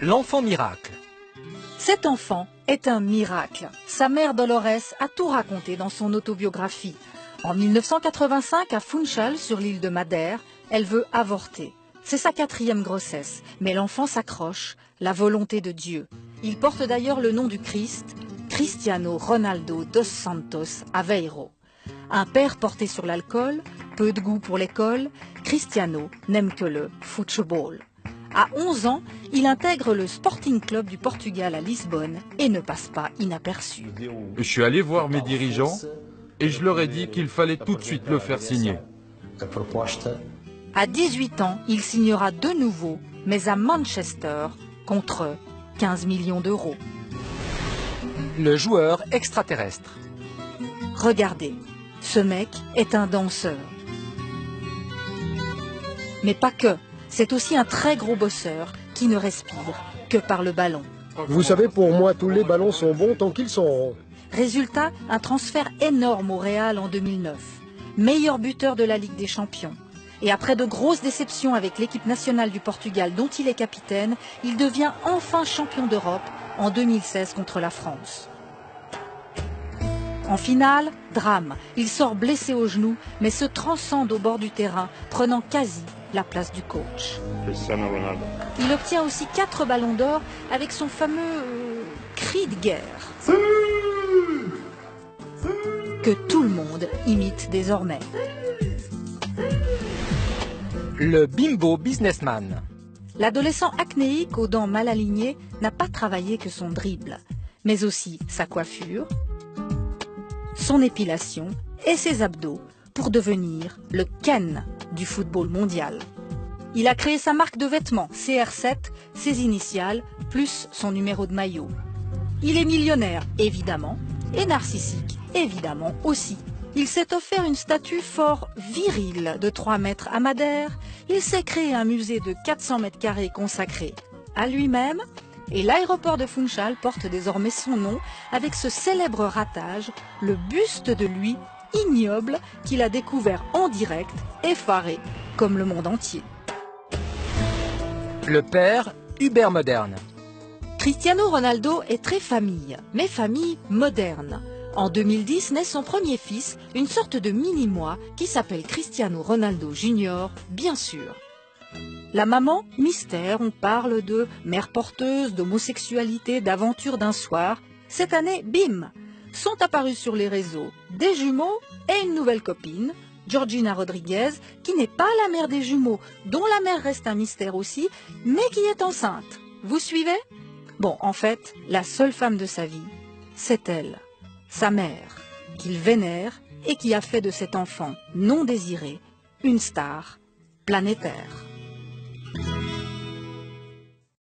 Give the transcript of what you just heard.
L'enfant miracle. Cet enfant est un miracle. Sa mère Dolores a tout raconté dans son autobiographie. En 1985, à Funchal, sur l'île de Madère, elle veut avorter. C'est sa 4e grossesse, mais l'enfant s'accroche, la volonté de Dieu. Il porte d'ailleurs le nom du Christ, Cristiano Ronaldo dos Santos Aveiro. Un père porté sur l'alcool, peu de goût pour l'école, Cristiano n'aime que le football. À 11 ans, il intègre le Sporting Club du Portugal à Lisbonne et ne passe pas inaperçu. Je suis allé voir mes dirigeants et je leur ai dit qu'il fallait tout de suite le faire signer. À 18 ans, il signera de nouveau, mais à Manchester, contre 15 millions d'euros. Le joueur extraterrestre. Regardez, ce mec est un danseur. Mais pas que, c'est aussi un très gros bosseur qui ne respire que par le ballon. Vous savez, pour moi, tous les ballons sont bons tant qu'ils sont ronds. Résultat, un transfert énorme au Real en 2009. Meilleur buteur de la Ligue des Champions. Et après de grosses déceptions avec l'équipe nationale du Portugal dont il est capitaine, il devient enfin champion d'Europe en 2016 contre la France. En finale, drame. Il sort blessé au genou, mais se transcende au bord du terrain, prenant quasi la place du coach. Il obtient aussi 4 ballons d'or avec son fameux cri de guerre. Que tout le monde imite désormais. Le bimbo businessman. L'adolescent acnéique aux dents mal alignées n'a pas travaillé que son dribble, mais aussi sa coiffure, son épilation et ses abdos pour devenir le Ken du football mondial. Il a créé sa marque de vêtements, CR7, ses initiales, plus son numéro de maillot. Il est millionnaire, évidemment, et narcissique, évidemment aussi. Il s'est offert une statue fort virile de 3 mètres à Madère. Il s'est créé un musée de 400 mètres carrés consacré à lui-même. Et l'aéroport de Funchal porte désormais son nom avec ce célèbre ratage, le buste de lui ignoble qu'il a découvert en direct, effaré comme le monde entier. Le père Uber moderne. Cristiano Ronaldo est très famille, mais famille moderne. En 2010 naît son premier fils, une sorte de mini-moi qui s'appelle Cristiano Ronaldo Junior, bien sûr. La maman, mystère, on parle de mère porteuse, d'homosexualité, d'aventure d'un soir. Cette année, bim, sont apparus sur les réseaux des jumeaux et une nouvelle copine, Georgina Rodriguez, qui n'est pas la mère des jumeaux, dont la mère reste un mystère aussi, mais qui est enceinte. Vous suivez? Bon, en fait, la seule femme de sa vie, c'est elle, sa mère, qu'il vénère et qui a fait de cet enfant non désiré une star planétaire.